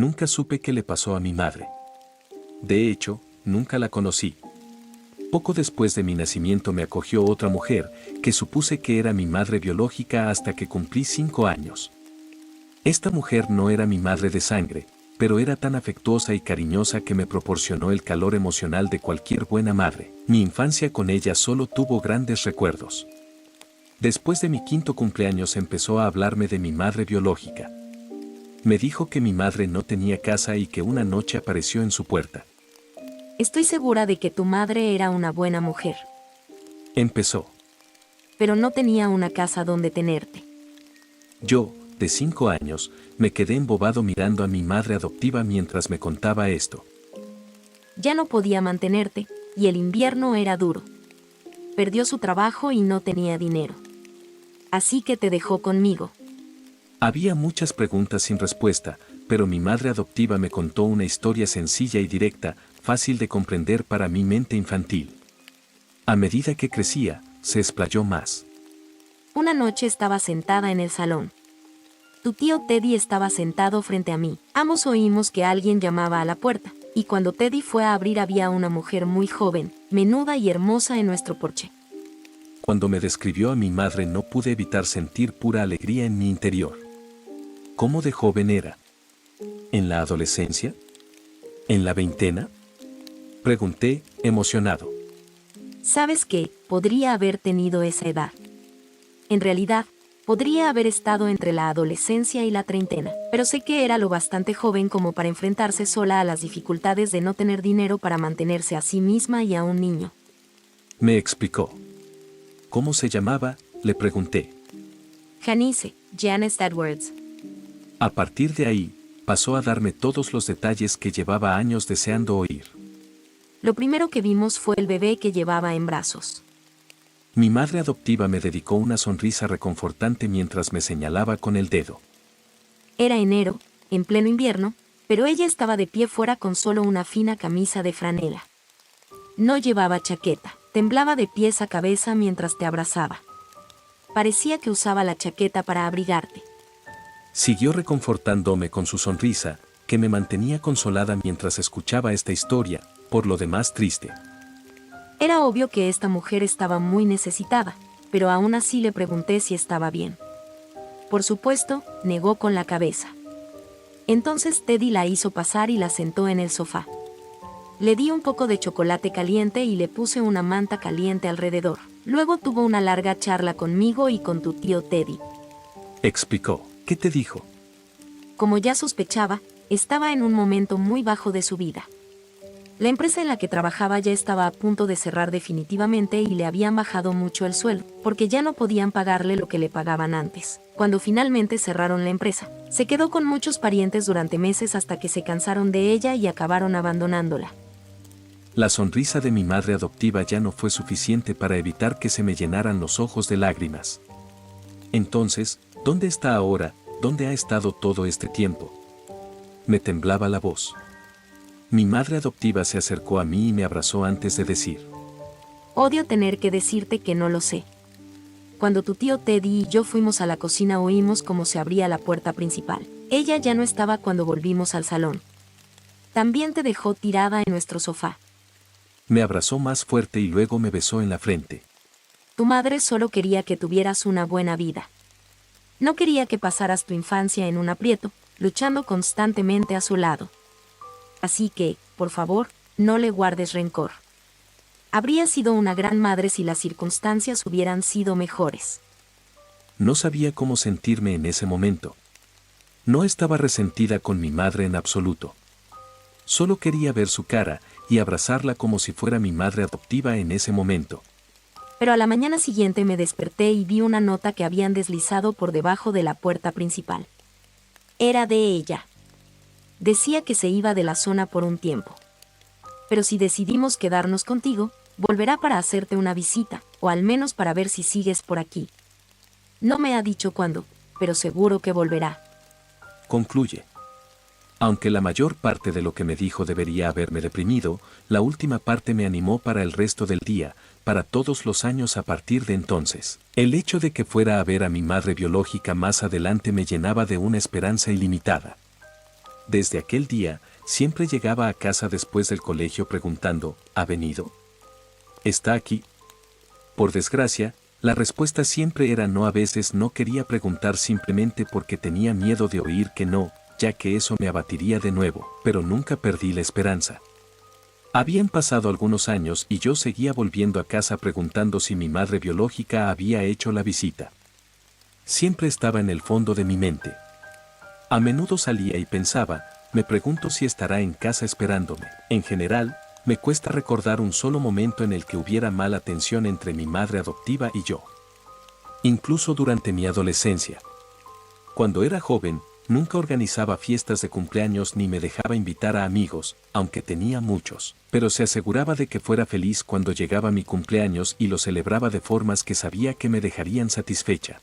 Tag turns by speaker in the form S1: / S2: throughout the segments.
S1: Nunca supe qué le pasó a mi madre. De hecho, nunca la conocí. Poco después de mi nacimiento me acogió otra mujer, que supuse que era mi madre biológica hasta que cumplí 5 años. Esta mujer no era mi madre de sangre, pero era tan afectuosa y cariñosa que me proporcionó el calor emocional de cualquier buena madre. Mi infancia con ella solo tuvo grandes recuerdos. Después de mi 5º cumpleaños empezó a hablarme de mi madre biológica. Me dijo que mi madre no tenía casa y que una noche apareció en su puerta.
S2: Estoy segura de que tu madre era una buena mujer,
S1: Empezó.
S2: pero no tenía una casa donde tenerte.
S1: Yo, de 5 años, me quedé embobado mirando a mi madre adoptiva mientras me contaba esto.
S2: Ya no podía mantenerte, y el invierno era duro. Perdió su trabajo y no tenía dinero. Así que te dejó conmigo.
S1: Había muchas preguntas sin respuesta, pero mi madre adoptiva me contó una historia sencilla y directa, fácil de comprender para mi mente infantil. A medida que crecía, se explayó más.
S2: Una noche estaba sentada en el salón. Tu tío Teddy estaba sentado frente a mí. Ambos oímos que alguien llamaba a la puerta, y cuando Teddy fue a abrir había una mujer muy joven, menuda y hermosa en nuestro porche.
S1: Cuando me describió a mi madre no pude evitar sentir pura alegría en mi interior. ¿Cómo de joven era? ¿En la adolescencia? ¿En la veintena? Pregunté, emocionado.
S2: ¿Sabes qué? Podría haber tenido esa edad. En realidad, podría haber estado entre la adolescencia y la treintena, pero sé que era lo bastante joven como para enfrentarse sola a las dificultades de no tener dinero para mantenerse a sí misma y a un niño.
S1: Me explicó. ¿Cómo se llamaba? Le pregunté.
S2: Janice, Janice Edwards.
S1: A partir de ahí, pasó a darme todos los detalles que llevaba años deseando oír.
S2: Lo primero que vimos fue el bebé que llevaba en brazos.
S1: Mi madre adoptiva me dedicó una sonrisa reconfortante mientras me señalaba con el dedo.
S2: Era enero, en pleno invierno, pero ella estaba de pie fuera con solo una fina camisa de franela. No llevaba chaqueta, temblaba de pies a cabeza mientras te abrazaba. Parecía que usaba la chaqueta para abrigarte.
S1: Siguió reconfortándome con su sonrisa, que me mantenía consolada mientras escuchaba esta historia, por lo demás triste.
S2: Era obvio que esta mujer estaba muy necesitada, pero aún así le pregunté si estaba bien. Por supuesto, negó con la cabeza. Entonces Teddy la hizo pasar y la sentó en el sofá. Le di un poco de chocolate caliente y le puse una manta caliente alrededor. Luego tuvo una larga charla conmigo y con tu tío Teddy.
S1: Explicó. ¿Qué te dijo?
S2: Como ya sospechaba, estaba en un momento muy bajo de su vida. La empresa en la que trabajaba ya estaba a punto de cerrar definitivamente y le habían bajado mucho el sueldo, porque ya no podían pagarle lo que le pagaban antes. Cuando finalmente cerraron la empresa, se quedó con muchos parientes durante meses hasta que se cansaron de ella y acabaron abandonándola.
S1: La sonrisa de mi madre adoptiva ya no fue suficiente para evitar que se me llenaran los ojos de lágrimas. Entonces, ¿dónde está ahora? ¿Dónde ha estado todo este tiempo? Me temblaba la voz. Mi madre adoptiva se acercó a mí y me abrazó antes de decir:
S2: Odio tener que decirte que no lo sé. Cuando tu tío Teddy y yo fuimos a la cocina oímos cómo se abría la puerta principal. Ella ya no estaba cuando volvimos al salón. También te dejó tirada en nuestro sofá.
S1: Me abrazó más fuerte y luego me besó en la frente.
S2: Tu madre solo quería que tuvieras una buena vida. No quería que pasaras tu infancia en un aprieto, luchando constantemente a su lado. Así que, por favor, no le guardes rencor. Habría sido una gran madre si las circunstancias hubieran sido mejores.
S1: No sabía cómo sentirme en ese momento. No estaba resentida con mi madre en absoluto. Solo quería ver su cara y abrazarla como si fuera mi madre adoptiva en ese momento.
S2: Pero a la mañana siguiente me desperté y vi una nota que habían deslizado por debajo de la puerta principal. Era de ella. Decía que se iba de la zona por un tiempo. Pero si decidimos quedarnos contigo, volverá para hacerte una visita, o al menos para ver si sigues por aquí. No me ha dicho cuándo, pero seguro que volverá.
S1: Concluye. Aunque la mayor parte de lo que me dijo debería haberme deprimido, la última parte me animó para el resto del día, para todos los años a partir de entonces. El hecho de que fuera a ver a mi madre biológica más adelante me llenaba de una esperanza ilimitada. Desde aquel día, siempre llegaba a casa después del colegio preguntando, ¿ha venido? ¿Está aquí? Por desgracia, la respuesta siempre era no. A veces no quería preguntar simplemente porque tenía miedo de oír que no, ya que eso me abatiría de nuevo, pero nunca perdí la esperanza. Habían pasado algunos años y yo seguía volviendo a casa preguntando si mi madre biológica había hecho la visita. Siempre estaba en el fondo de mi mente. A menudo salía y pensaba, me pregunto si estará en casa esperándome. En general, me cuesta recordar un solo momento en el que hubiera mala tensión entre mi madre adoptiva y yo. Incluso durante mi adolescencia. Cuando era joven, nunca organizaba fiestas de cumpleaños ni me dejaba invitar a amigos, aunque tenía muchos, pero se aseguraba de que fuera feliz cuando llegaba mi cumpleaños y lo celebraba de formas que sabía que me dejarían satisfecha.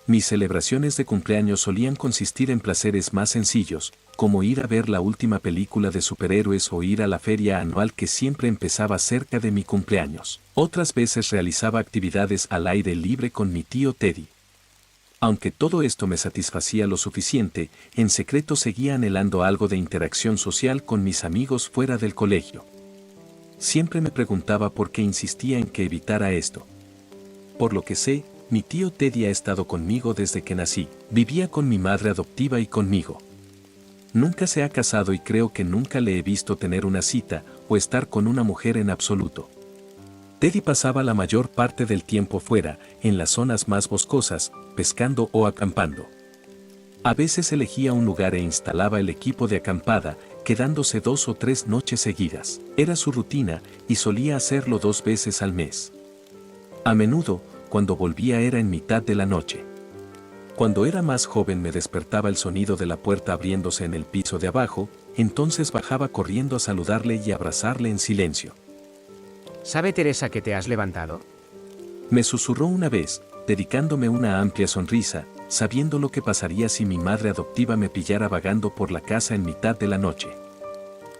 S1: Mis celebraciones de cumpleaños solían consistir en placeres más sencillos, como ir a ver la última película de superhéroes o ir a la feria anual que siempre empezaba cerca de mi cumpleaños. Otras veces realizaba actividades al aire libre con mi tío Teddy. Aunque todo esto me satisfacía lo suficiente, en secreto seguía anhelando algo de interacción social con mis amigos fuera del colegio. Siempre me preguntaba por qué insistía en que evitara esto. Por lo que sé, mi tío Teddy ha estado conmigo desde que nací, vivía con mi madre adoptiva y conmigo. Nunca se ha casado y creo que nunca le he visto tener una cita o estar con una mujer en absoluto. Teddy pasaba la mayor parte del tiempo fuera, en las zonas más boscosas, pescando o acampando. A veces elegía un lugar e instalaba el equipo de acampada, quedándose 2 o 3 noches seguidas. Era su rutina y solía hacerlo 2 veces al mes. A menudo, cuando volvía era en mitad de la noche. Cuando era más joven me despertaba el sonido de la puerta abriéndose en el piso de abajo, entonces bajaba corriendo a saludarle y abrazarle en silencio.
S3: ¿Sabe Teresa que te has levantado?
S1: Me susurró una vez, dedicándome una amplia sonrisa, sabiendo lo que pasaría si mi madre adoptiva me pillara vagando por la casa en mitad de la noche.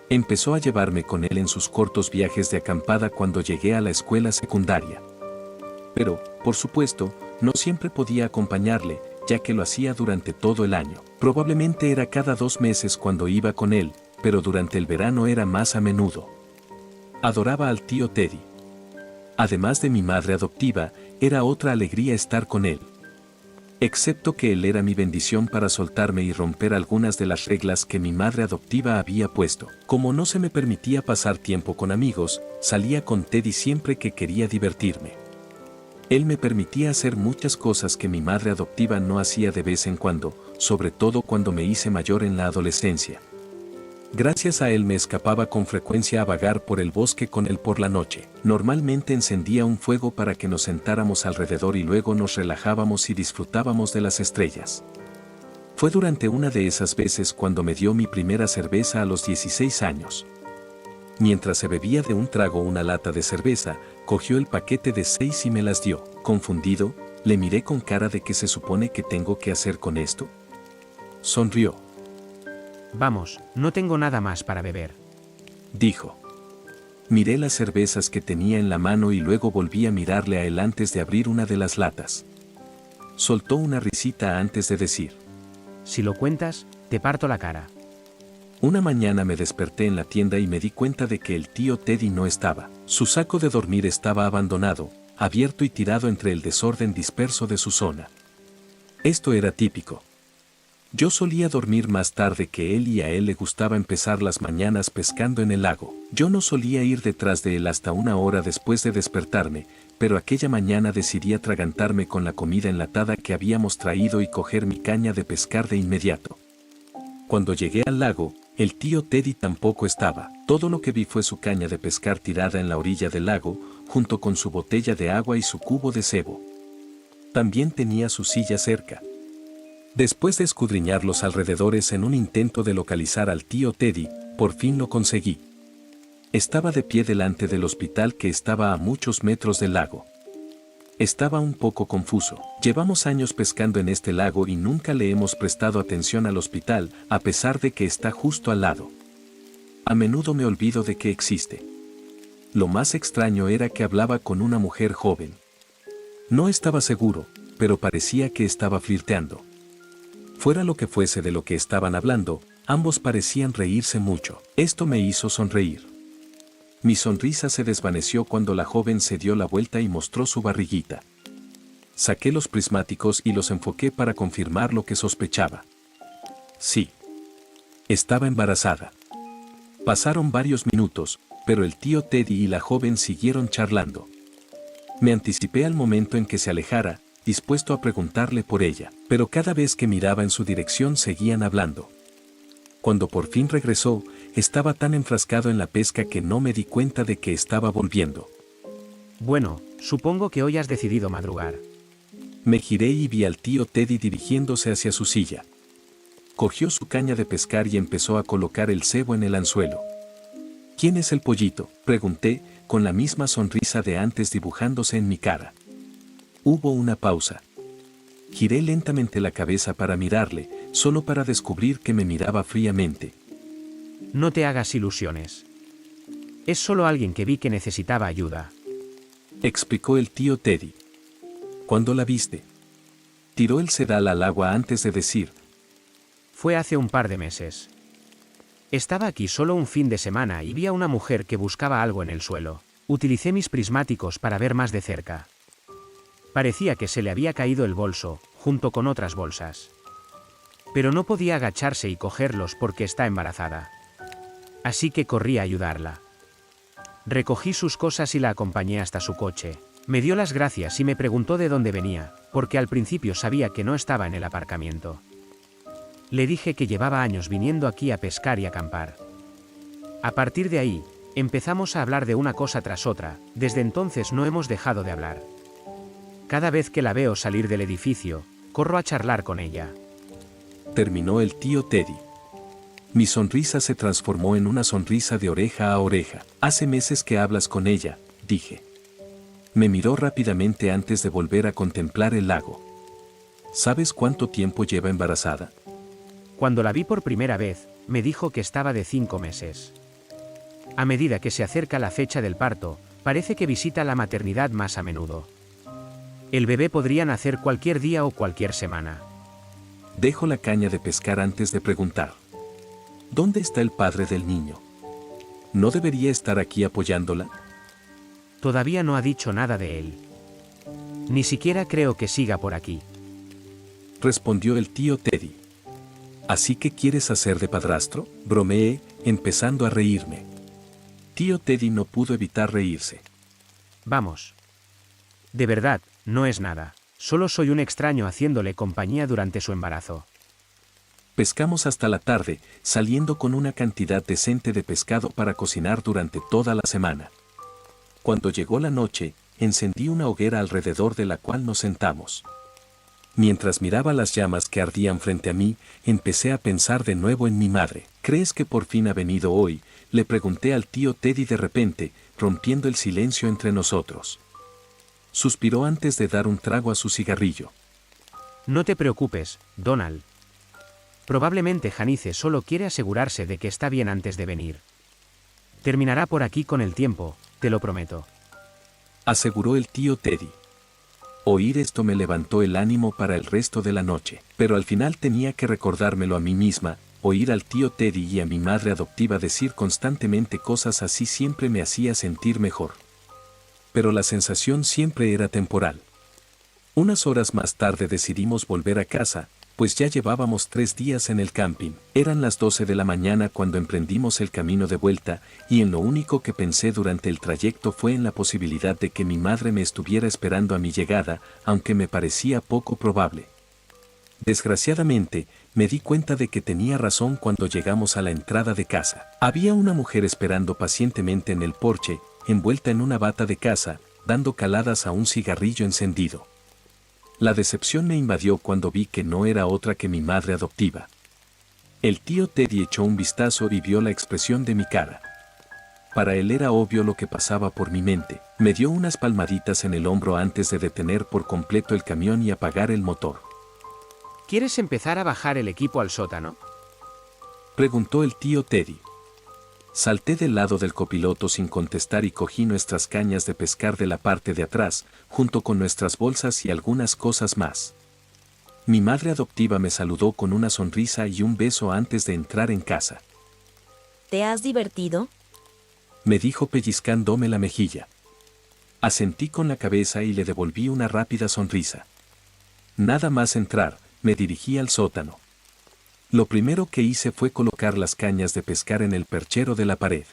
S1: Empezó a llevarme con él en sus cortos viajes de acampada cuando llegué a la escuela secundaria. Pero, por supuesto, no siempre podía acompañarle, ya que lo hacía durante todo el año. Probablemente era cada 2 meses cuando iba con él, pero durante el verano era más a menudo. Adoraba al tío Teddy. Además de mi madre adoptiva, era otra alegría estar con él. Excepto que él era mi bendición para soltarme y romper algunas de las reglas que mi madre adoptiva había puesto. Como no se me permitía pasar tiempo con amigos, salía con Teddy siempre que quería divertirme. Él me permitía hacer muchas cosas que mi madre adoptiva no hacía de vez en cuando, sobre todo cuando me hice mayor en la adolescencia. Gracias a él me escapaba con frecuencia a vagar por el bosque con él por la noche. Normalmente encendía un fuego para que nos sentáramos alrededor y luego nos relajábamos y disfrutábamos de las estrellas. Fue durante una de esas veces cuando me dio mi primera cerveza a los 16 años. Mientras se bebía de un trago una lata de cerveza, cogió el paquete de 6 y me las dio. Confundido, le miré con cara de ¿qué se supone que tengo que hacer con esto? Sonrió.
S3: Vamos, no tengo nada más para beber.
S1: Dijo. Miré las cervezas que tenía en la mano y luego volví a mirarle a él antes de abrir una de las latas. Soltó una risita antes de decir.
S3: Si lo cuentas, te parto la cara.
S1: Una mañana me desperté en la tienda y me di cuenta de que el tío Teddy no estaba. Su saco de dormir estaba abandonado, abierto y tirado entre el desorden disperso de su zona. Esto era típico. Yo solía dormir más tarde que él y a él le gustaba empezar las mañanas pescando en el lago. Yo no solía ir detrás de él hasta 1 hora después de despertarme, pero aquella mañana decidí atragantarme con la comida enlatada que habíamos traído y coger mi caña de pescar de inmediato. Cuando llegué al lago, el tío Teddy tampoco estaba. Todo lo que vi fue su caña de pescar tirada en la orilla del lago, junto con su botella de agua y su cubo de cebo. También tenía su silla cerca. Después de escudriñar los alrededores en un intento de localizar al tío Teddy, por fin lo conseguí. Estaba de pie delante del hospital que estaba a muchos metros del lago. Estaba un poco confuso. Llevamos años pescando en este lago y nunca le hemos prestado atención al hospital, a pesar de que está justo al lado. A menudo me olvido de que existe. Lo más extraño era que hablaba con una mujer joven. No estaba seguro, pero parecía que estaba flirteando. Fuera lo que fuese de lo que estaban hablando, Ambos parecían reírse mucho. Esto me hizo sonreír. Mi sonrisa se desvaneció cuando la joven se dio la vuelta y mostró su barriguita. Saqué los prismáticos y los enfoqué para confirmar lo que sospechaba. Sí. Estaba embarazada. Pasaron varios minutos, pero el tío Teddy y la joven siguieron charlando. Me anticipé al momento en que se alejara, dispuesto a preguntarle por ella, pero cada vez que miraba en su dirección seguían hablando. Cuando por fin regresó, estaba tan enfrascado en la pesca que no me di cuenta de que estaba volviendo.
S3: Bueno, supongo que hoy has decidido madrugar.
S1: Me giré y vi al tío Teddy dirigiéndose hacia su silla. Cogió su caña de pescar y empezó a colocar el cebo en el anzuelo. ¿Quién es el pollito?, pregunté, con la misma sonrisa de antes dibujándose en mi cara. Hubo una pausa. Giré lentamente la cabeza para mirarle, solo para descubrir que me miraba fríamente.
S3: No te hagas ilusiones. Es solo alguien que vi que necesitaba ayuda,
S1: explicó el tío Teddy. ¿Cuándo la viste? Tiró el sedal al agua antes de decir.
S3: Fue hace un par de meses. Estaba aquí solo un fin de semana y vi a una mujer que buscaba algo en el suelo. Utilicé mis prismáticos para ver más de cerca. Parecía que se le había caído el bolso, junto con otras bolsas. Pero no podía agacharse y cogerlos porque está embarazada. Así que corrí a ayudarla. Recogí sus cosas y la acompañé hasta su coche. Me dio las gracias y me preguntó de dónde venía, porque al principio sabía que no estaba en el aparcamiento. Le dije que llevaba años viniendo aquí a pescar y acampar. A partir de ahí, empezamos a hablar de una cosa tras otra. Desde entonces no hemos dejado de hablar. Cada vez que la veo salir del edificio, corro a charlar con ella.
S1: Terminó el tío Teddy. Mi sonrisa se transformó en una sonrisa de oreja a oreja. Hace meses que hablas con ella, dije. Me miró rápidamente antes de volver a contemplar el lago. ¿Sabes cuánto tiempo lleva embarazada?
S3: Cuando la vi por primera vez, me dijo que estaba de 5 meses. A medida que se acerca la fecha del parto, parece que visita la maternidad más a menudo. El bebé podría nacer cualquier día o cualquier semana.
S1: Dejo la caña de pescar antes de preguntar. ¿Dónde está el padre del niño? ¿No debería estar aquí apoyándola?
S3: Todavía no ha dicho nada de él. Ni siquiera creo que siga por aquí,
S1: respondió el tío Teddy. ¿Así que quieres hacer de padrastro?, bromeé, empezando a reírme. Tío Teddy no pudo evitar reírse.
S3: Vamos. De verdad, no es nada. Solo soy un extraño haciéndole compañía durante su embarazo.
S1: Pescamos hasta la tarde, saliendo con una cantidad decente de pescado para cocinar durante toda la semana. Cuando llegó la noche, encendí una hoguera alrededor de la cual nos sentamos. Mientras miraba las llamas que ardían frente a mí, empecé a pensar de nuevo en mi madre. ¿Crees que por fin ha venido hoy?, le pregunté al tío Teddy de repente, rompiendo el silencio entre nosotros. Suspiró antes de dar un trago a su cigarrillo.
S3: No te preocupes, Donald. Probablemente Janice solo quiere asegurarse de que está bien antes de venir. Terminará por aquí con el tiempo, te lo prometo,
S1: aseguró el tío Teddy. Oír esto me levantó el ánimo para el resto de la noche, pero al final tenía que recordármelo a mí misma. Oír al tío Teddy y a mi madre adoptiva decir constantemente cosas así siempre me hacía sentir mejor. Pero la sensación siempre era temporal. Unas horas más tarde decidimos volver a casa, pues ya llevábamos 3 días en el camping. Eran las 12 de la mañana cuando emprendimos el camino de vuelta, y en lo único que pensé durante el trayecto fue en la posibilidad de que mi madre me estuviera esperando a mi llegada, aunque me parecía poco probable. Desgraciadamente, me di cuenta de que tenía razón cuando llegamos a la entrada de casa. Había una mujer esperando pacientemente en el porche, envuelta en una bata de casa, dando caladas a un cigarrillo encendido. La decepción me invadió cuando vi que no era otra que mi madre adoptiva. El tío Teddy echó un vistazo y vio la expresión de mi cara. Para él era obvio lo que pasaba por mi mente. Me dio unas palmaditas en el hombro antes de detener por completo el camión y apagar el motor.
S3: ¿Quieres empezar a bajar el equipo al sótano?,
S1: preguntó el tío Teddy. Salté del lado del copiloto sin contestar y cogí nuestras cañas de pescar de la parte de atrás, junto con nuestras bolsas y algunas cosas más. Mi madre adoptiva me saludó con una sonrisa y un beso antes de entrar en casa.
S2: ¿Te has divertido?
S1: Me dijo pellizcándome la mejilla. Asentí con la cabeza y le devolví una rápida sonrisa. Nada más entrar, me dirigí al sótano. Lo primero que hice fue colocar las cañas de pescar en el perchero de la pared.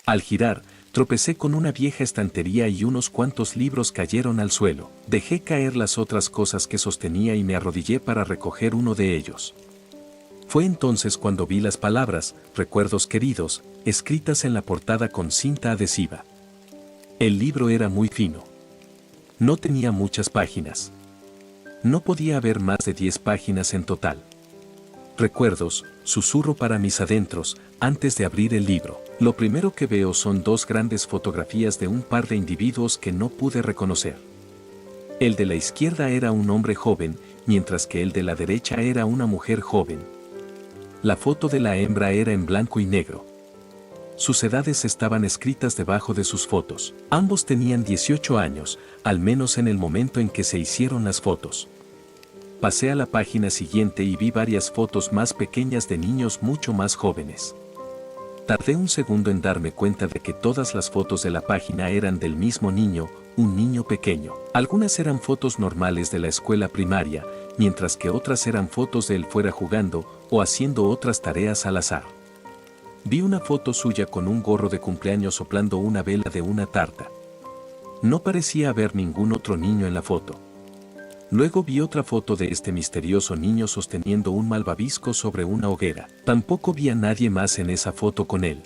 S1: Al girar, tropecé con una vieja estantería y unos cuantos libros cayeron al suelo. Dejé caer las otras cosas que sostenía y me arrodillé para recoger uno de ellos. Fue entonces cuando vi las palabras, recuerdos queridos, escritas en la portada con cinta adhesiva. El libro era muy fino. No tenía muchas páginas. No podía haber más de 10 páginas en total. Recuerdos, susurro para mis adentros, antes de abrir el libro. Lo primero que veo son dos grandes fotografías de un par de individuos que no pude reconocer. El de la izquierda era un hombre joven, mientras que el de la derecha era una mujer joven. La foto de la hembra era en blanco y negro. Sus edades estaban escritas debajo de sus fotos. Ambos tenían 18 años, al menos en el momento en que se hicieron las fotos. Pasé a la página siguiente y vi varias fotos más pequeñas de niños mucho más jóvenes. Tardé un segundo en darme cuenta de que todas las fotos de la página eran del mismo niño, un niño pequeño. Algunas eran fotos normales de la escuela primaria, mientras que otras eran fotos de él fuera jugando o haciendo otras tareas al azar. Vi una foto suya con un gorro de cumpleaños soplando una vela de una tarta. No parecía haber ningún otro niño en la foto. Luego vi otra foto de este misterioso niño sosteniendo un malvavisco sobre una hoguera. Tampoco vi a nadie más en esa foto con él.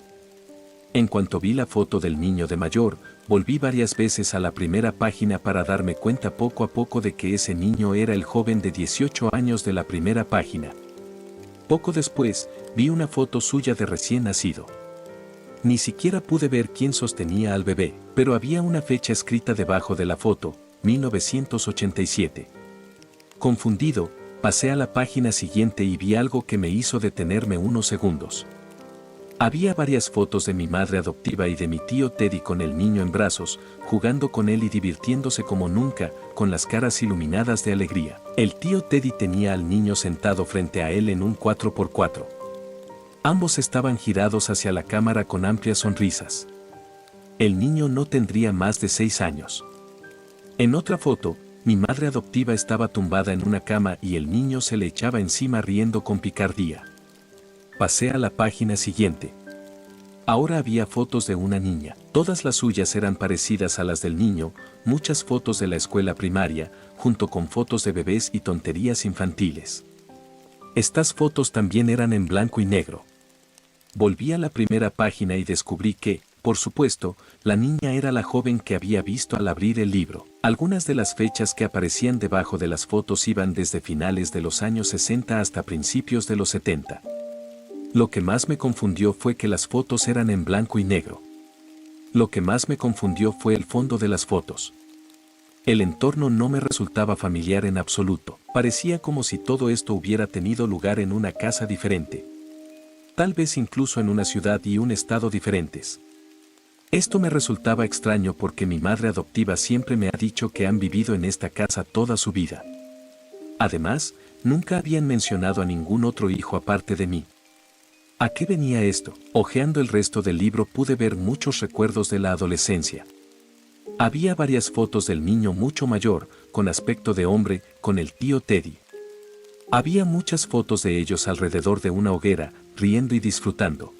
S1: En cuanto vi la foto del niño de mayor, volví varias veces a la primera página para darme cuenta poco a poco de que ese niño era el joven de 18 años de la primera página. Poco después, vi una foto suya de recién nacido. Ni siquiera pude ver quién sostenía al bebé, pero había una fecha escrita debajo de la foto, 1987. Confundido, pasé a la página siguiente y vi algo que me hizo detenerme unos segundos. Había varias fotos de mi madre adoptiva y de mi tío Teddy con el niño en brazos, jugando con él y divirtiéndose como nunca, con las caras iluminadas de alegría. El tío Teddy tenía al niño sentado frente a él en un 4x4. Ambos estaban girados hacia la cámara con amplias sonrisas. El niño no tendría más de 6 años. En otra foto, mi madre adoptiva estaba tumbada en una cama y el niño se le echaba encima riendo con picardía. Pasé a la página siguiente. Ahora había fotos de una niña. Todas las suyas eran parecidas a las del niño, muchas fotos de la escuela primaria, junto con fotos de bebés y tonterías infantiles. Estas fotos también eran en blanco y negro. Volví a la primera página y descubrí que, por supuesto, la niña era la joven que había visto al abrir el libro. Algunas de las fechas que aparecían debajo de las fotos iban desde finales de los años 60 hasta principios de los 70. Lo que más me confundió fue que las fotos eran en blanco y negro. Lo que más me confundió fue el fondo de las fotos. El entorno no me resultaba familiar en absoluto. Parecía como si todo esto hubiera tenido lugar en una casa diferente. Tal vez incluso en una ciudad y un estado diferentes. Esto me resultaba extraño porque mi madre adoptiva siempre me ha dicho que han vivido en esta casa toda su vida. Además, nunca habían mencionado a ningún otro hijo aparte de mí. ¿A qué venía esto? Hojeando el resto del libro pude ver muchos recuerdos de la adolescencia. Había varias fotos del niño mucho mayor, con aspecto de hombre, con el tío Teddy. Había muchas fotos de ellos alrededor de una hoguera, riendo y disfrutando.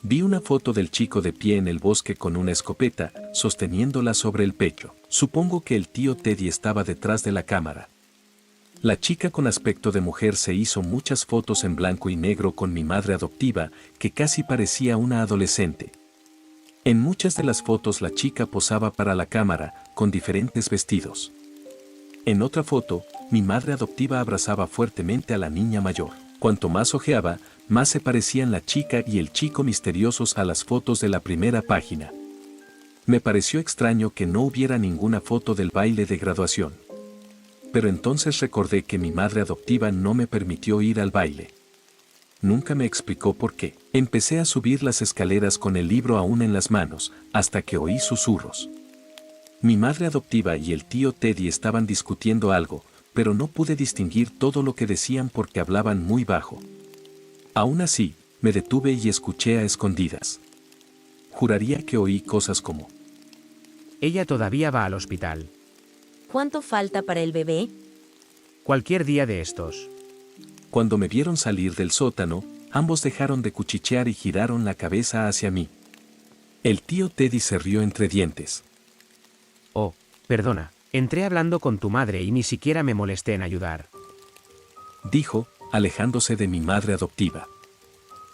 S1: Vi una foto del chico de pie en el bosque con una escopeta, sosteniéndola sobre el pecho. Supongo que el tío Teddy estaba detrás de la cámara. La chica con aspecto de mujer se hizo muchas fotos en blanco y negro con mi madre adoptiva, que casi parecía una adolescente. En muchas de las fotos la chica posaba para la cámara, con diferentes vestidos. En otra foto, mi madre adoptiva abrazaba fuertemente a la niña mayor. Cuanto más ojeaba, más se parecían la chica y el chico misteriosos a las fotos de la primera página. Me pareció extraño que no hubiera ninguna foto del baile de graduación. Pero entonces recordé que mi madre adoptiva no me permitió ir al baile. Nunca me explicó por qué. Empecé a subir las escaleras con el libro aún en las manos, hasta que oí susurros. Mi madre adoptiva y el tío Teddy estaban discutiendo algo, pero no pude distinguir todo lo que decían porque hablaban muy bajo. Aún así, me detuve y escuché a escondidas. Juraría que oí cosas como:
S3: Ella todavía va al hospital.
S2: ¿Cuánto falta para el bebé?
S3: Cualquier día de estos.
S1: Cuando me vieron salir del sótano, ambos dejaron de cuchichear y giraron la cabeza hacia mí. El tío Teddy se rió entre dientes.
S3: Oh, perdona, entré hablando con tu madre y ni siquiera me molesté en ayudar.
S1: Dijo, alejándose de mi madre adoptiva.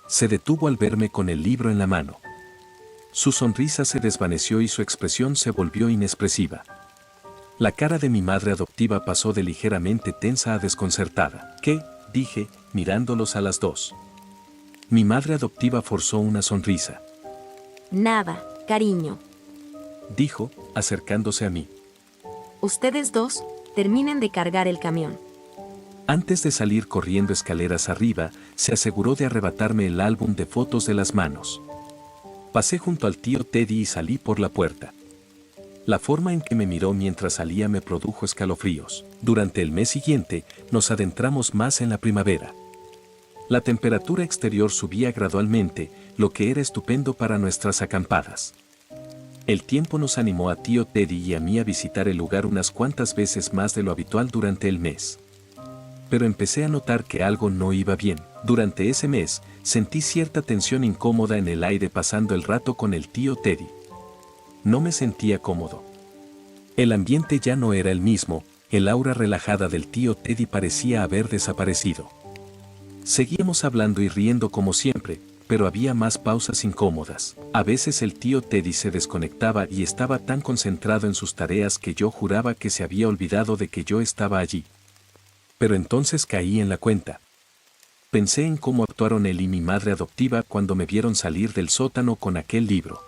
S1: Se detuvo al verme con el libro en la mano. Su sonrisa se desvaneció y su expresión se volvió inexpresiva. La cara de mi madre adoptiva pasó de ligeramente tensa a desconcertada. ¿Qué?, dije, mirándolos a las dos. Mi madre adoptiva forzó una sonrisa.
S2: Nada, cariño.
S1: Dijo, acercándose a mí.
S2: Ustedes dos, terminen de cargar el camión.
S1: Antes de salir corriendo escaleras arriba, se aseguró de arrebatarme el álbum de fotos de las manos. Pasé junto al tío Teddy y salí por la puerta. La forma en que me miró mientras salía me produjo escalofríos. Durante el mes siguiente, nos adentramos más en la primavera. La temperatura exterior subía gradualmente, lo que era estupendo para nuestras acampadas. El tiempo nos animó a tío Teddy y a mí a visitar el lugar unas cuantas veces más de lo habitual durante el mes. Pero empecé a notar que algo no iba bien. Durante ese mes, sentí cierta tensión incómoda en el aire pasando el rato con el tío Teddy. No me sentía cómodo. El ambiente ya no era el mismo, el aura relajada del tío Teddy parecía haber desaparecido. Seguíamos hablando y riendo como siempre, pero había más pausas incómodas. A veces el tío Teddy se desconectaba y estaba tan concentrado en sus tareas que yo juraba que se había olvidado de que yo estaba allí. Pero entonces caí en la cuenta. Pensé en cómo actuaron él y mi madre adoptiva cuando me vieron salir del sótano con aquel libro.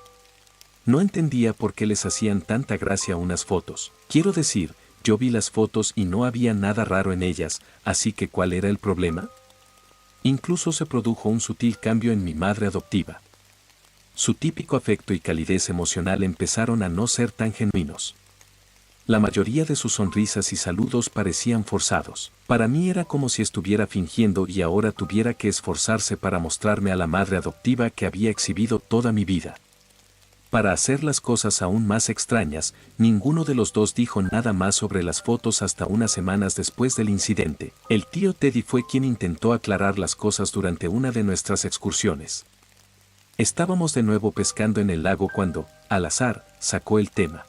S1: No entendía por qué les hacían tanta gracia unas fotos. Quiero decir, yo vi las fotos y no había nada raro en ellas, así que ¿cuál era el problema? Incluso se produjo un sutil cambio en mi madre adoptiva. Su típico afecto y calidez emocional empezaron a no ser tan genuinos. La mayoría de sus sonrisas y saludos parecían forzados. Para mí era como si estuviera fingiendo y ahora tuviera que esforzarse para mostrarme a la madre adoptiva que había exhibido toda mi vida. Para hacer las cosas aún más extrañas, ninguno de los dos dijo nada más sobre las fotos hasta unas semanas después del incidente. El tío Teddy fue quien intentó aclarar las cosas durante una de nuestras excursiones. Estábamos de nuevo pescando en el lago cuando, al azar, sacó el tema.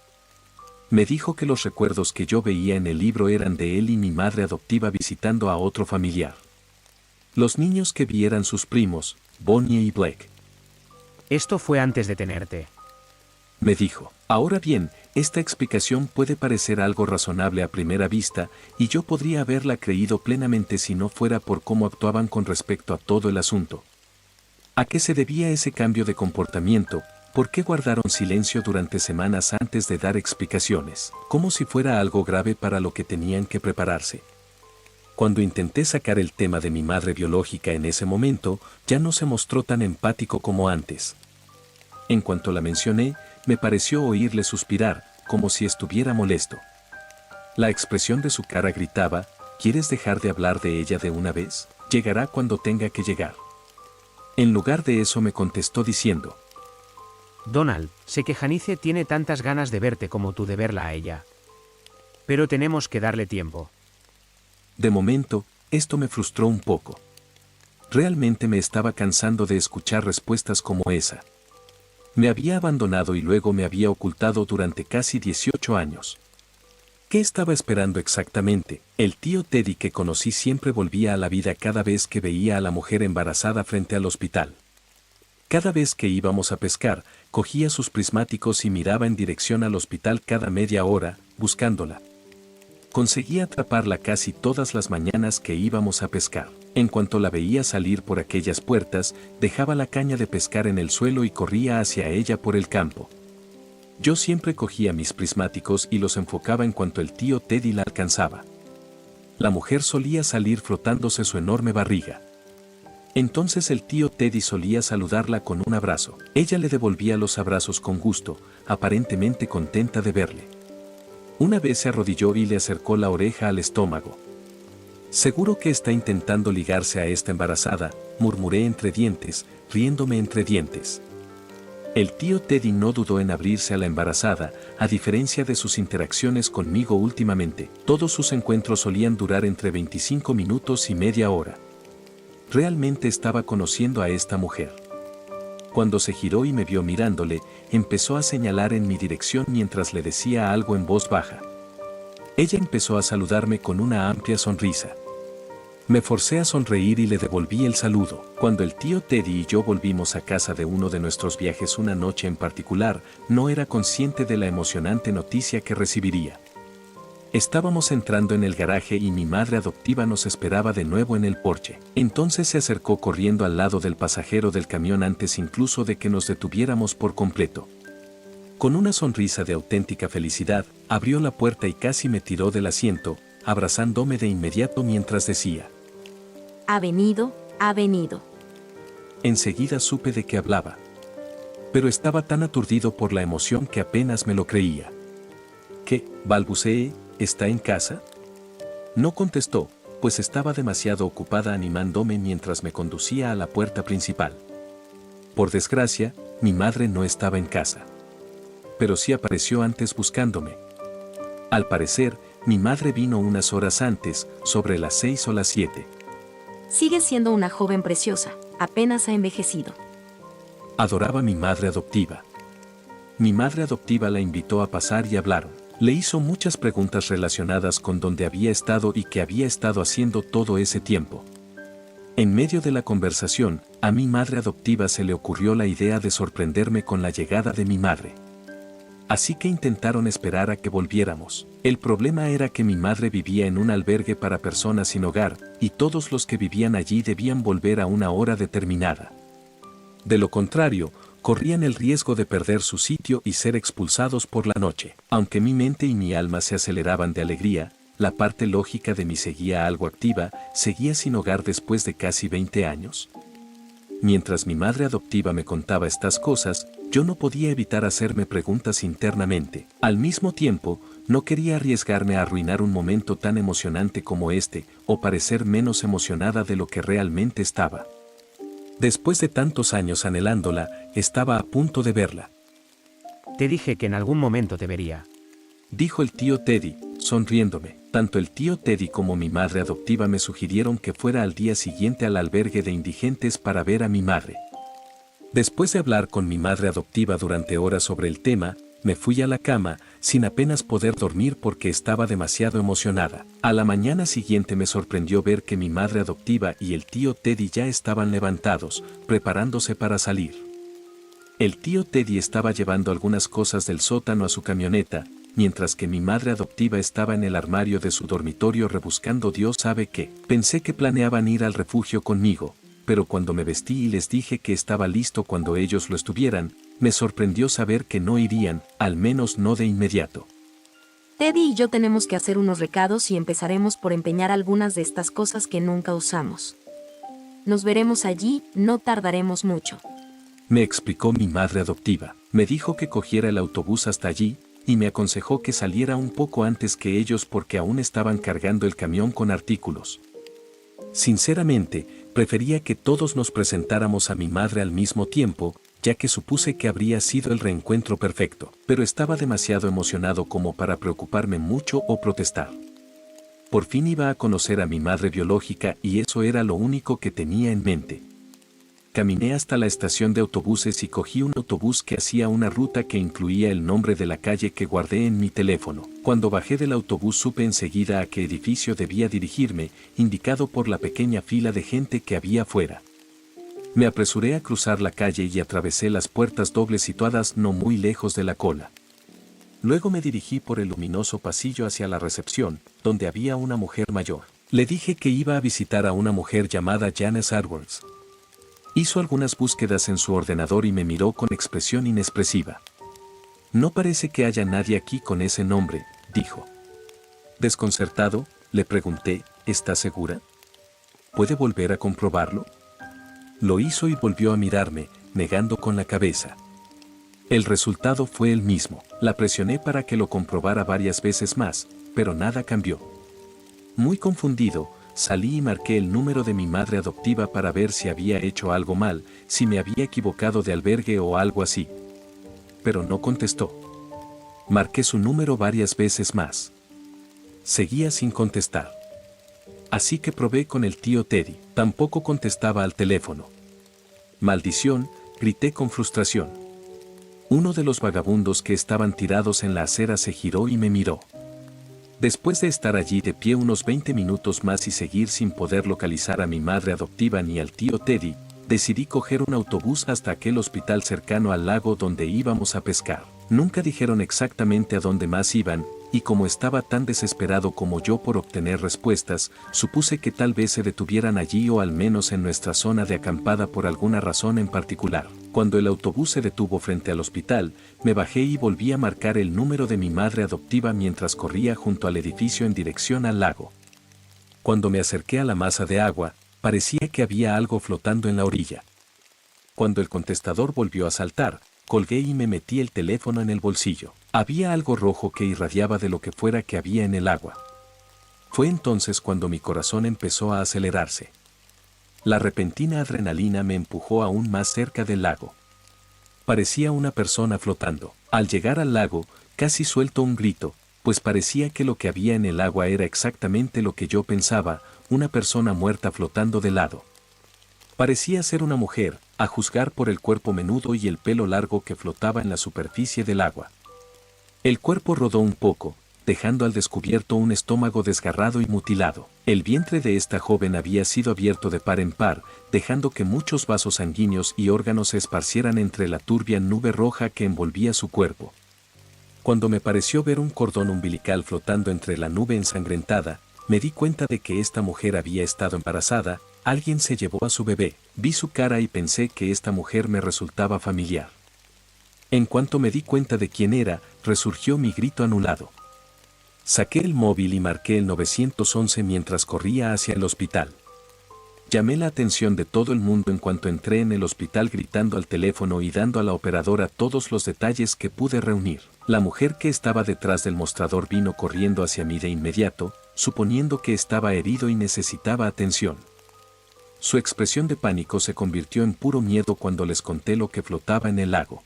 S1: Me dijo que los recuerdos que yo veía en el libro eran de él y mi madre adoptiva visitando a otro familiar. Los niños que vi eran sus primos, Bonnie y Blake.
S3: Esto fue antes de tenerte.
S1: Me dijo. Ahora bien, esta explicación puede parecer algo razonable a primera vista, y yo podría haberla creído plenamente si no fuera por cómo actuaban con respecto a todo el asunto. ¿A qué se debía ese cambio de comportamiento? ¿Por qué guardaron silencio durante semanas antes de dar explicaciones? Como si fuera algo grave para lo que tenían que prepararse. Cuando intenté sacar el tema de mi madre biológica en ese momento, ya no se mostró tan empático como antes. En cuanto la mencioné, me pareció oírle suspirar, como si estuviera molesto. La expresión de su cara gritaba: ¿quieres dejar de hablar de ella de una vez? Llegará cuando tenga que llegar. En lugar de eso me contestó diciendo:
S3: Donald, sé que Janice tiene tantas ganas de verte como tú de verla a ella. Pero tenemos que darle tiempo.
S1: De momento, esto me frustró un poco. Realmente me estaba cansando de escuchar respuestas como esa. Me había abandonado y luego me había ocultado durante casi 18 años. ¿Qué estaba esperando exactamente? El tío Teddy que conocí siempre volvía a la vida cada vez que veía a la mujer embarazada frente al hospital. Cada vez que íbamos a pescar, cogía sus prismáticos y miraba en dirección al hospital cada media hora, buscándola. Conseguía atraparla casi todas las mañanas que íbamos a pescar. En cuanto la veía salir por aquellas puertas, dejaba la caña de pescar en el suelo y corría hacia ella por el campo. Yo siempre cogía mis prismáticos y los enfocaba en cuanto el tío Teddy la alcanzaba. La mujer solía salir frotándose su enorme barriga. Entonces el tío Teddy solía saludarla con un abrazo. Ella le devolvía los abrazos con gusto, aparentemente contenta de verle. Una vez se arrodilló y le acercó la oreja al estómago. Seguro que está intentando ligarse a esta embarazada, murmuré entre dientes, riéndome entre dientes. El tío Teddy no dudó en abrirse a la embarazada, a diferencia de sus interacciones conmigo últimamente. Todos sus encuentros solían durar entre 25 minutos y media hora. Realmente estaba conociendo a esta mujer. Cuando se giró y me vio mirándole, empezó a señalar en mi dirección mientras le decía algo en voz baja. Ella empezó a saludarme con una amplia sonrisa. Me forcé a sonreír y le devolví el saludo. Cuando el tío Teddy y yo volvimos a casa de uno de nuestros viajes una noche en particular, no era consciente de la emocionante noticia que recibiría. Estábamos entrando en el garaje y mi madre adoptiva nos esperaba de nuevo en el porche. Entonces se acercó corriendo al lado del pasajero del camión antes incluso de que nos detuviéramos por completo. Con una sonrisa de auténtica felicidad, abrió la puerta y casi me tiró del asiento, abrazándome de inmediato mientras decía:
S2: Ha venido, ha venido.
S1: Enseguida supe de qué hablaba. Pero estaba tan aturdido por la emoción que apenas me lo creía. ¿Qué? Balbuceé. ¿Está en casa? No contestó, pues estaba demasiado ocupada animándome mientras me conducía a la puerta principal. Por desgracia, mi madre no estaba en casa. Pero sí apareció antes buscándome. Al parecer, mi madre vino unas horas antes, sobre las 6 o las 7.
S2: Sigue siendo una joven preciosa, apenas ha envejecido.
S1: Adoraba a mi madre adoptiva. Mi madre adoptiva la invitó a pasar y hablaron. Le hizo muchas preguntas relacionadas con dónde había estado y qué había estado haciendo todo ese tiempo. En medio de la conversación, a mi madre adoptiva se le ocurrió la idea de sorprenderme con la llegada de mi madre. Así que intentaron esperar a que volviéramos. El problema era que mi madre vivía en un albergue para personas sin hogar, y todos los que vivían allí debían volver a una hora determinada. De lo contrario, corrían el riesgo de perder su sitio y ser expulsados por la noche. Aunque mi mente y mi alma se aceleraban de alegría, la parte lógica de mí seguía algo activa, seguía sin hogar después de casi 20 años. Mientras mi madre adoptiva me contaba estas cosas, yo no podía evitar hacerme preguntas internamente. Al mismo tiempo, no quería arriesgarme a arruinar un momento tan emocionante como este, o parecer menos emocionada de lo que realmente estaba. Después de tantos años anhelándola, estaba a punto de verla.
S3: Te dije que en algún momento te vería.
S1: Dijo el tío Teddy, sonriéndome. Tanto el tío Teddy como mi madre adoptiva me sugirieron que fuera al día siguiente al albergue de indigentes para ver a mi madre. Después de hablar con mi madre adoptiva durante horas sobre el tema, me fui a la cama, sin apenas poder dormir porque estaba demasiado emocionada. A la mañana siguiente me sorprendió ver que mi madre adoptiva y el tío Teddy ya estaban levantados, preparándose para salir. El tío Teddy estaba llevando algunas cosas del sótano a su camioneta, mientras que mi madre adoptiva estaba en el armario de su dormitorio rebuscando Dios sabe qué. Pensé que planeaban ir al refugio conmigo, pero cuando me vestí y les dije que estaba listo cuando ellos lo estuvieran, me sorprendió saber que no irían, al menos no de inmediato.
S2: Teddy y yo tenemos que hacer unos recados y empezaremos por empeñar algunas de estas cosas que nunca usamos. Nos veremos allí, no tardaremos mucho.
S1: Me explicó mi madre adoptiva. Me dijo que cogiera el autobús hasta allí, y me aconsejó que saliera un poco antes que ellos porque aún estaban cargando el camión con artículos. Sinceramente, prefería que todos nos presentáramos a mi madre al mismo tiempo, ya que supuse que habría sido el reencuentro perfecto, pero estaba demasiado emocionado como para preocuparme mucho o protestar. Por fin iba a conocer a mi madre biológica y eso era lo único que tenía en mente. Caminé hasta la estación de autobuses y cogí un autobús que hacía una ruta que incluía el nombre de la calle que guardé en mi teléfono. Cuando bajé del autobús supe enseguida a qué edificio debía dirigirme, indicado por la pequeña fila de gente que había afuera. Me apresuré a cruzar la calle y atravesé las puertas dobles situadas no muy lejos de la cola. Luego me dirigí por el luminoso pasillo hacia la recepción, donde había una mujer mayor. Le dije que iba a visitar a una mujer llamada Janice Edwards. Hizo algunas búsquedas en su ordenador y me miró con expresión inexpresiva. No parece que haya nadie aquí con ese nombre, dijo. Desconcertado, le pregunté, ¿está segura? ¿Puede volver a comprobarlo? Lo hizo y volvió a mirarme, negando con la cabeza. El resultado fue el mismo. La presioné para que lo comprobara varias veces más, pero nada cambió. Muy confundido, salí y marqué el número de mi madre adoptiva para ver si había hecho algo mal, si me había equivocado de albergue o algo así. Pero no contestó. Marqué su número varias veces más. Seguía sin contestar. Así que probé con el tío Teddy. Tampoco contestaba al teléfono. Maldición, grité con frustración. Uno de los vagabundos que estaban tirados en la acera se giró y me miró. Después de estar allí de pie unos 20 minutos más y seguir sin poder localizar a mi madre adoptiva ni al tío Teddy, decidí coger un autobús hasta aquel hospital cercano al lago donde íbamos a pescar. Nunca dijeron exactamente a dónde más iban, y como estaba tan desesperado como yo por obtener respuestas, supuse que tal vez se detuvieran allí o al menos en nuestra zona de acampada por alguna razón en particular. Cuando el autobús se detuvo frente al hospital, me bajé y volví a marcar el número de mi madre adoptiva mientras corría junto al edificio en dirección al lago. Cuando me acerqué a la masa de agua, parecía que había algo flotando en la orilla. Cuando el contestador volvió a saltar, colgué y me metí el teléfono en el bolsillo. Había algo rojo que irradiaba de lo que fuera que había en el agua. Fue entonces cuando mi corazón empezó a acelerarse. La repentina adrenalina me empujó aún más cerca del lago. Parecía una persona flotando. Al llegar al lago, casi suelto un grito, pues parecía que lo que había en el agua era exactamente lo que yo pensaba, una persona muerta flotando de lado. Parecía ser una mujer, a juzgar por el cuerpo menudo y el pelo largo que flotaba en la superficie del agua. El cuerpo rodó un poco, dejando al descubierto un estómago desgarrado y mutilado. El vientre de esta joven había sido abierto de par en par, dejando que muchos vasos sanguíneos y órganos se esparcieran entre la turbia nube roja que envolvía su cuerpo. Cuando me pareció ver un cordón umbilical flotando entre la nube ensangrentada, me di cuenta de que esta mujer había estado embarazada. Alguien se llevó a su bebé. Vi su cara y pensé que esta mujer me resultaba familiar. En cuanto me di cuenta de quién era, resurgió mi grito anulado. Saqué el móvil y marqué el 911 mientras corría hacia el hospital. Llamé la atención de todo el mundo en cuanto entré en el hospital gritando al teléfono y dando a la operadora todos los detalles que pude reunir. La mujer que estaba detrás del mostrador vino corriendo hacia mí de inmediato, suponiendo que estaba herido y necesitaba atención. Su expresión de pánico se convirtió en puro miedo cuando les conté lo que flotaba en el lago.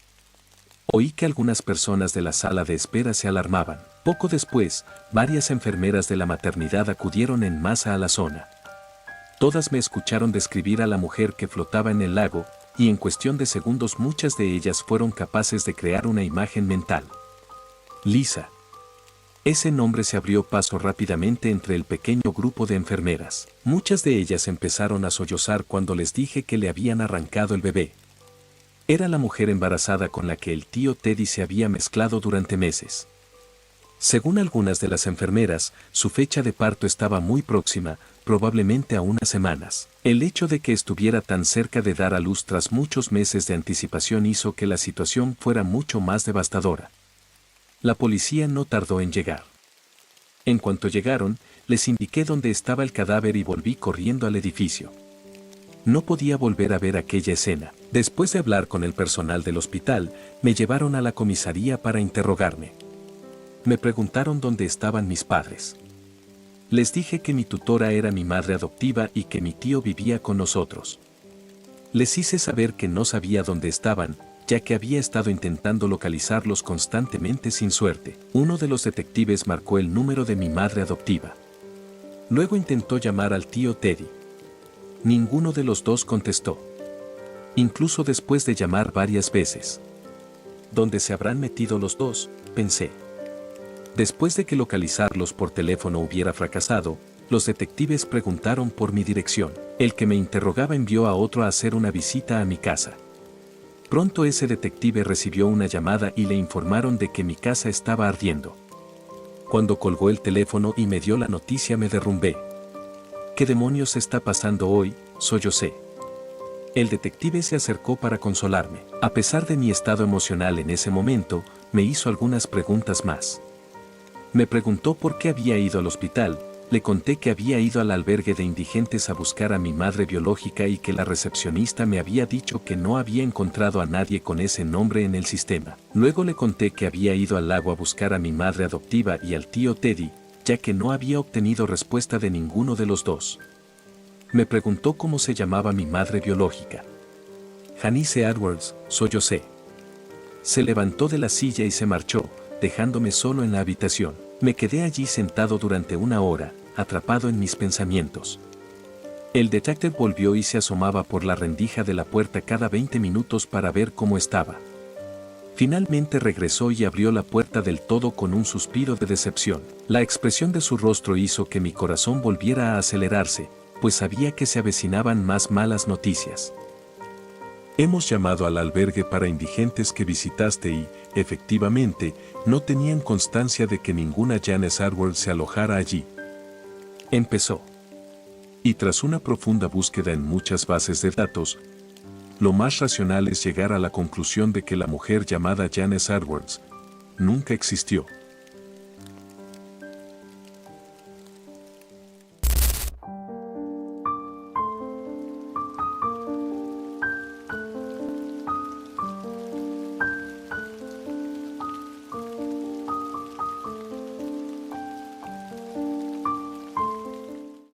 S1: Oí que algunas personas de la sala de espera se alarmaban. Poco después, varias enfermeras de la maternidad acudieron en masa a la zona. Todas me escucharon describir a la mujer que flotaba en el lago, y en cuestión de segundos muchas de ellas fueron capaces de crear una imagen mental. Lisa. Ese nombre se abrió paso rápidamente entre el pequeño grupo de enfermeras. Muchas de ellas empezaron a sollozar cuando les dije que le habían arrancado el bebé. Era la mujer embarazada con la que el tío Teddy se había mezclado durante meses. Según algunas de las enfermeras, su fecha de parto estaba muy próxima, probablemente a unas semanas. El hecho de que estuviera tan cerca de dar a luz tras muchos meses de anticipación hizo que la situación fuera mucho más devastadora. La policía no tardó en llegar. En cuanto llegaron, les indiqué dónde estaba el cadáver y volví corriendo al edificio. No podía volver a ver aquella escena. Después de hablar con el personal del hospital, me llevaron a la comisaría para interrogarme. Me preguntaron dónde estaban mis padres. Les dije que mi tutora era mi madre adoptiva y que mi tío vivía con nosotros. Les hice saber que no sabía dónde estaban, ya que había estado intentando localizarlos constantemente sin suerte. Uno de los detectives marcó el número de mi madre adoptiva. Luego intentó llamar al tío Teddy. Ninguno de los dos contestó. Incluso después de llamar varias veces. ¿Dónde se habrán metido los dos?, pensé. Después de que localizarlos por teléfono hubiera fracasado, los detectives preguntaron por mi dirección. El que me interrogaba envió a otro a hacer una visita a mi casa. Pronto ese detective recibió una llamada y le informaron de que mi casa estaba ardiendo. Cuando colgó el teléfono y me dio la noticia me derrumbé. ¿Qué demonios está pasando hoy?, sollocé. El detective se acercó para consolarme. A pesar de mi estado emocional en ese momento, me hizo algunas preguntas más. Me preguntó por qué había ido al hospital, Le conté que había ido al albergue de indigentes a buscar a mi madre biológica y que la recepcionista me había dicho que no había encontrado a nadie con ese nombre en el sistema. Luego le conté que había ido al lago a buscar a mi madre adoptiva y al tío Teddy, ya que no había obtenido respuesta de ninguno de los dos. Me preguntó cómo se llamaba mi madre biológica. Janice Edwards, soy yo sé. Se levantó de la silla y se marchó, dejándome solo en la habitación. Me quedé allí sentado durante una hora, atrapado en mis pensamientos. El detective volvió y se asomaba por la rendija de la puerta cada 20 minutos para ver cómo estaba. Finalmente regresó y abrió la puerta del todo con un suspiro de decepción. La expresión de su rostro hizo que mi corazón volviera a acelerarse, pues sabía que se avecinaban más malas noticias. Hemos llamado al albergue para indigentes que visitaste y, efectivamente, no tenían constancia de que ninguna Janice Edwards se alojara allí. Empezó. Y tras una profunda búsqueda en muchas bases de datos, lo más racional es llegar a la conclusión de que la mujer llamada Janice Edwards nunca existió.